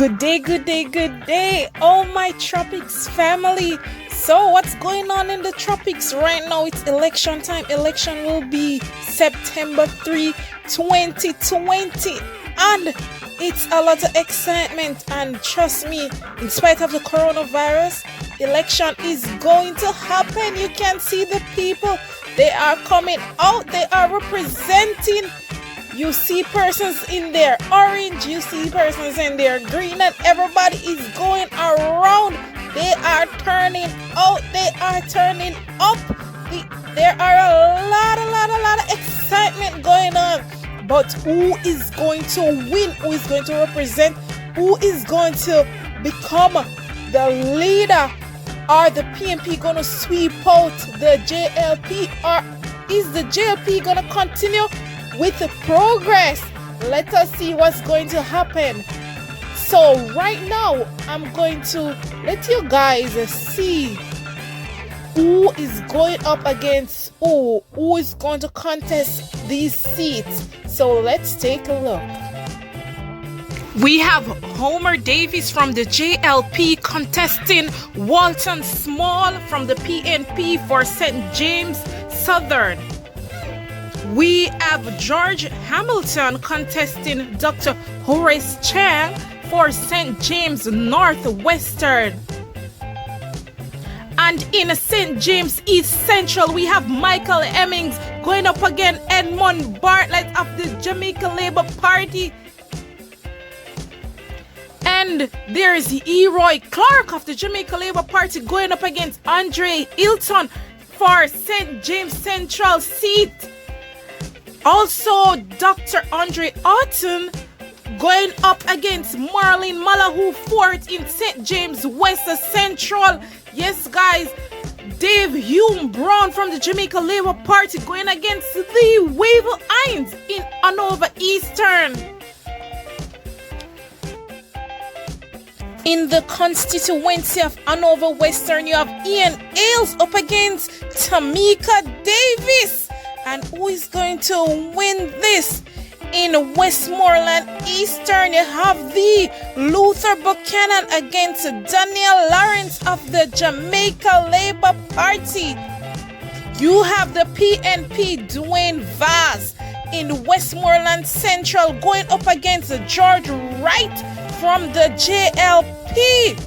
Good day, good day, good day, oh my tropics family. So what's going on in the tropics right now? It's election time. Election will be September 3, 2020, and it's a lot of excitement. And trust me, in spite of the coronavirus, election is going to happen. You can see the people, they are coming out, they are representing. You see persons in their orange, you see persons in their green, and everybody is going around. They are turning out, they are turning up. There are a lot of excitement going on. But who is going to win? Who is going to represent? Who is going to become the leader? Are the PNP going to sweep out the JLP? Or is the JLP going to continue with the progress? Let us see what's going to happen. So right now, I'm going to let you guys see who is going up against who is going to contest these seats. So let's take a look. We have Homer Davis from the JLP contesting Walton Small from the PNP for St. James Southern. We have George Hamilton contesting Dr. Horace Chang for St. James Northwestern. And in St. James East Central, we have Michael Hemmings going up against Edmund Bartlett of the Jamaica Labour Party. And there's Eroy Clark of the Jamaica Labour Party going up against Andre Hilton for St. James Central seat. Also, Dr. Andre Orton going up against Marlene Malahoo Fort in St. James West Central. Yes, guys, Dave Hume Brown from the Jamaica Labour Party going against the Wavell Hines in Hanover Eastern. In the constituency of Hanover Western, you have Ian Ailes up against Tamika Davis. And who is going to win this? In Westmoreland Eastern, you have the Luther Buchanan against Daniel Lawrence of the Jamaica Labour Party. You have the PNP Dwayne Vaz in Westmoreland Central going up against George Wright from the JLP.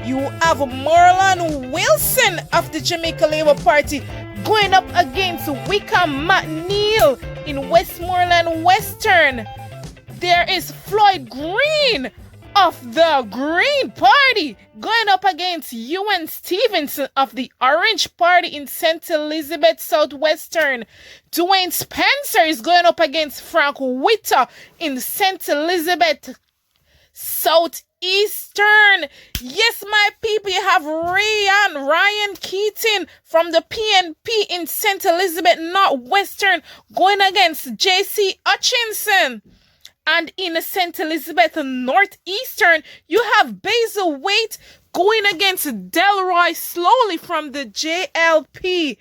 You have Marlon Wilson of the Jamaica Labour Party going up against Wickham McNeil in Westmoreland Western. There is Floyd Green of the Green Party going up against Ewan Stevenson of the Orange Party in St. Elizabeth Southwestern. Dwayne Spencer is going up against Frank Witter in St. Elizabeth Southeastern. Yes, my people, you have Ryan Keating from the PNP in St. Elizabeth Northwestern going against J.C. Hutchinson. And in St. Elizabeth Northeastern, you have Basil Waite going against Delroy Slowly from the JLP.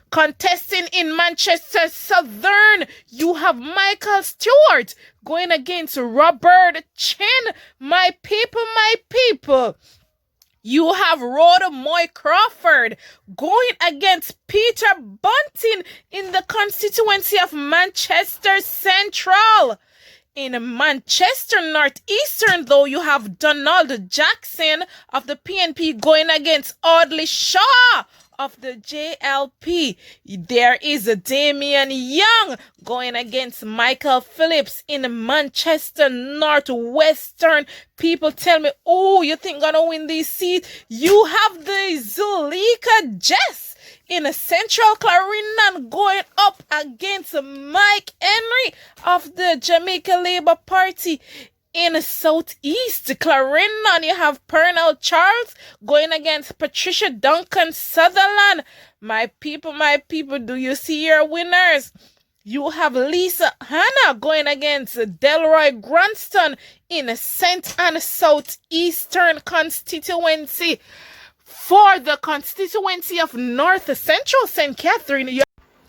Contesting in Manchester Southern, you have Michael Stewart going against Robert Chin. My people. You have Rhoda Moy Crawford going against Peter Bunting in the constituency of Manchester Central. In Manchester Northeastern, though, you have Donald Jackson of the PNP going against Audley Shaw of the JLP. There is a Damian Young going against Michael Phillips in Manchester Northwestern. People tell me, oh, you think gonna win this seat? You have the Zulika Jess in a Central Clarendon going up against Mike Henry of the Jamaica Labour Party. In Southeast Clarendon, you have Pernell Charles going against Patricia Duncan Sutherland. My people, do you see your winners? You have Lisa Hanna going against Delroy Granston in St. Anne Southeastern constituency. For the constituency of North Central St. Catherine,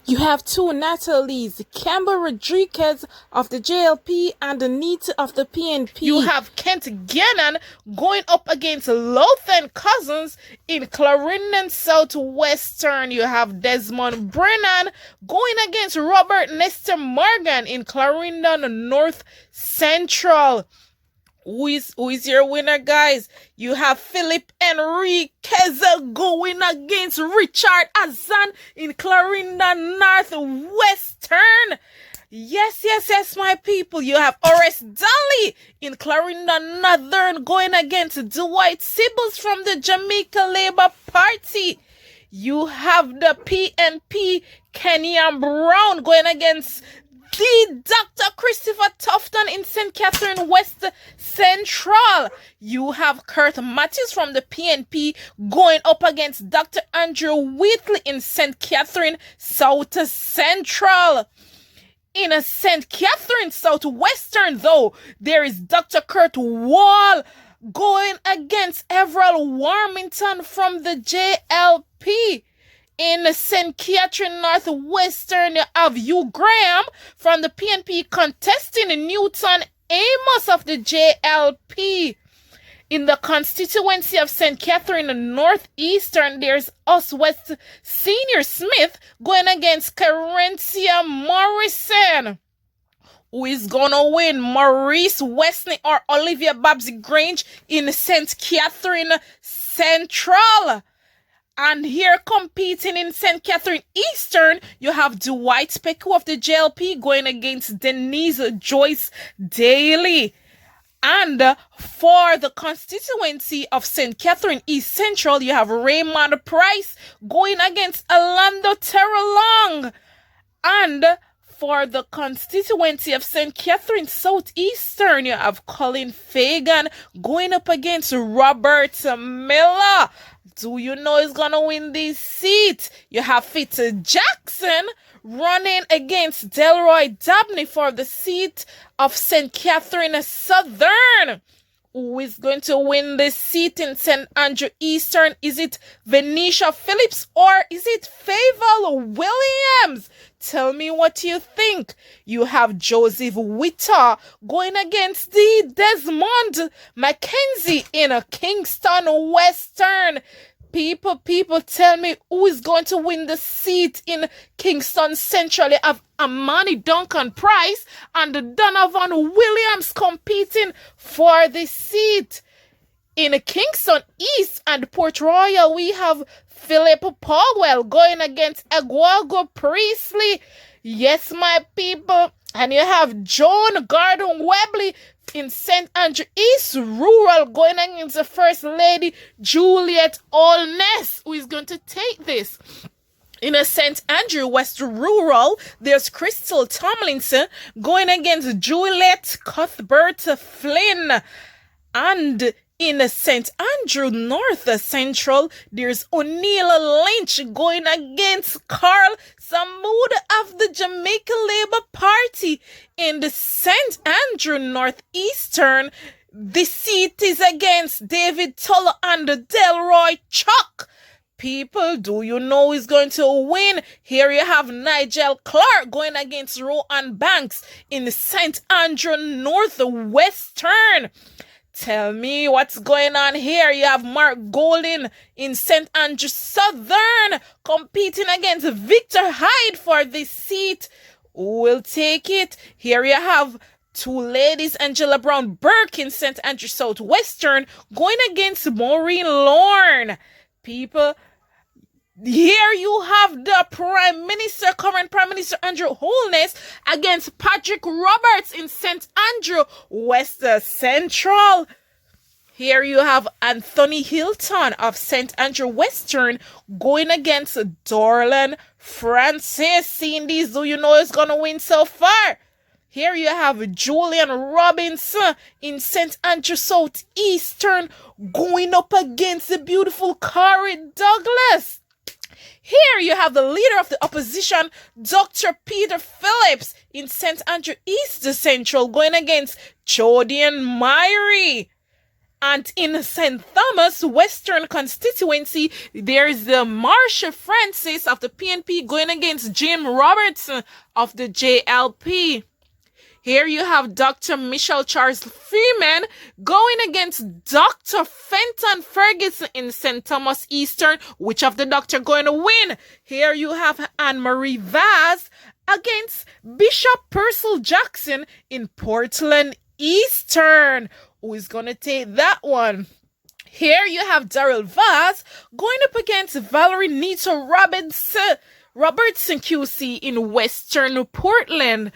You have two Natalies, Campbell Rodriguez of the JLP and Anita of the PNP. You have Kent Gannon going up against Lothan Cousins in Clarendon Southwestern. You have Desmond Brennan going against Robert Nestor Morgan in Clarendon North Central. Who is your winner, guys? You have Philip Enriquez going against Richard Azan in Clarendon Northwestern. Yes, my people. You have Horace Daly in Clarendon Northern going against Dwight Sibbles from the Jamaica Labour Party. You have the PNP Kenyan Brown going against the Dr. Christopher Tufton in St. Catherine West Central. You have Kurt Matthews from the PNP going up against Dr. Andrew Wheatley in St. Catherine South Central. In St. Catherine Southwestern, though, there is Dr. Kurt Wall going against Everell Warmington from the JLP. In St. Catherine Northwestern, you have Hugh Graham from the PNP contesting Newton Amos of the JLP. In the constituency of St. Catherine Northeastern, there's Us West Senior Smith going against Carencia Morrison. Who is gonna win? Maurice Wesley or Olivia Babsy Grange in St. Catherine Central? And here competing in St. Catherine Eastern, you have Dwight Speku of the JLP going against Denise Joyce Daly. And for the constituency of St. Catherine East Central, you have Raymond Price going against Orlando Terrelong. And for the constituency of St. Catherine Southeastern, you have Colin Fagan going up against Robert Miller. Do you know he's gonna win this seat? You have Fitz Jackson running against Delroy Dabney for the seat of St. Catherine Southern. Who is going to win this seat in St. Andrew Eastern? Is it Venetia Phillips or is it Favour Williams? Tell me what you think. You have Joseph Witter going against the Desmond Mackenzie in a Kingston Western. People, tell me who is going to win the seat in Kingston Central. You have Amani Duncan Price and Donovan Williams competing for the seat. In Kingston East and Port Royal, we have Philip Powell going against Aguago Priestley. Yes, my people. And you have Joan Gordon Webley in St. Andrew East Rural going against the First Lady Juliet Allness, who is going to take this. In a St. Andrew West Rural, there's Crystal Tomlinson going against Juliet Cuthbert Flynn. And in St. Andrew North Central, there's O'Neill Lynch going against Carl Samud of the Jamaica Labour Party. In the St. Andrew Northeastern, the seat is against David Tuller and Delroy Chuck. People, do you know who's going to win? Here you have Nigel Clark going against Rowan Banks in the St. Andrew Northwestern. Tell me what's going on here. You have Mark Golden in St. Andrew Southern competing against Victor Hyde for this seat. Who will take it? Here you have two ladies, Angela Brown Burke in St. Andrew Southwestern going against Maureen Lorne. People, here you have the current Prime Minister Andrew Holness against Patrick Roberts in St. Andrew West Central. Here you have Anthony Hilton of St. Andrew Western going against Dorlan Francis. Seeing these, do you know who's going to win so far? Here you have Julian Robinson in St. Andrew Southeastern going up against the beautiful Corey Douglas. Here you have the leader of the opposition, Dr. Peter Phillips in St. Andrew East Central going against Jodian Myrie. And in St. Thomas Western constituency, there's the Marsha Francis of the PNP going against Jim Robertson of the JLP. Here you have Dr. Michelle Charles Freeman going against Dr. Fenton Ferguson in St. Thomas Eastern. Which of the doctor going to win? Here you have Anne-Marie Vaz against Bishop Purcell Jackson in Portland Eastern. Who is going to take that one? Here you have Daryl Vaz going up against Valerie Nita Robertson QC in Western Portland.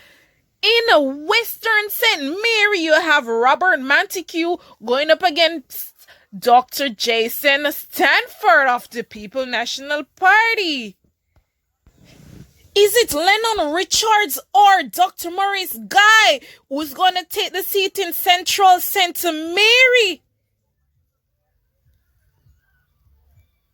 In Western St. Mary, you have Robert Montague going up against Dr. Jason Stanford of the People National Party. Is it Lennon Richards or Dr. Maurice Guy who's going to take the seat in Central St. Mary?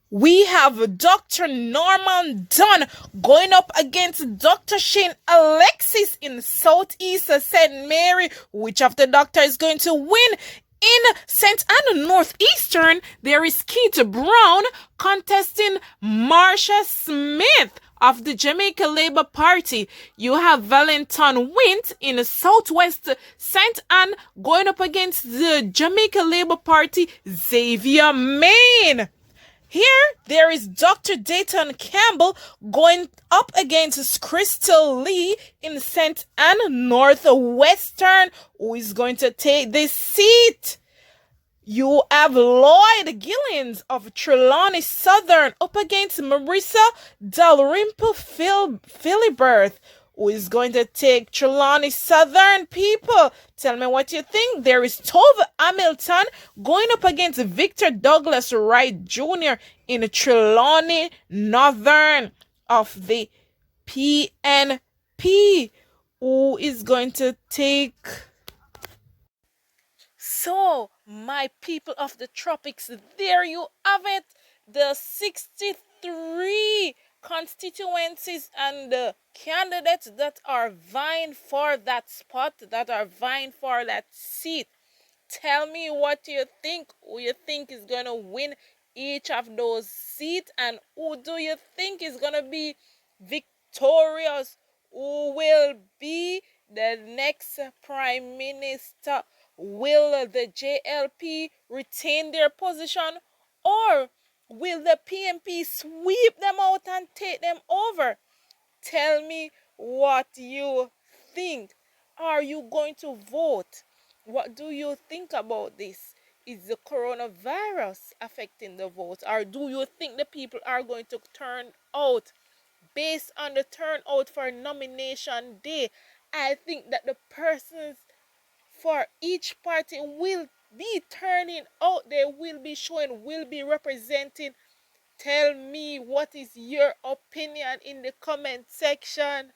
We have Dr. Norman Dunn going up against Dr. Shane Alexis in Southeast St. Mary. Which of the doctor is going to win? In St. Anna Northeastern, there is Keith Brown contesting Marsha Smith of the Jamaica Labour Party. You have Valentin Wint in Southwest St. Anne going up against the Jamaica Labour Party, Xavier Main. Here, there is Dr. Dayton Campbell going up against Crystal Lee in St. Anne Northwestern, who is going to take this seat. You have Lloyd Gillens of Trelawney Southern up against Marissa Dalrymple Philibert, who is going to take Trelawney Southern. People, tell me what you think. There is Tove Hamilton going up against Victor Douglas Wright Jr. in Trelawney Northern of the PNP, who is going to take... So, my people of the tropics, there you have it. The 63 constituencies and the candidates that are vying for that spot, that are vying for that seat. Tell me what you think. Who you think is going to win each of those seats, and who do you think is going to be victorious? Who will be the next prime minister? Will the JLP retain their position, or will the PNP sweep them out and take them over? Tell me what you think. Are you going to vote? What do you think about this? Is the coronavirus affecting the vote, or do you think the people are going to turn out based on the turnout for nomination day? I think that the persons for each party will be turning out. They will be showing, will be representing. Tell me what is your opinion in the comment section.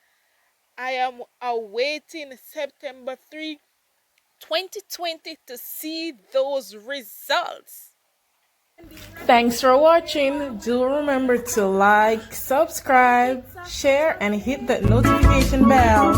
I am awaiting September 3, 2020 to see those results. Thanks for watching. Do remember to like, subscribe, share, and hit that notification bell.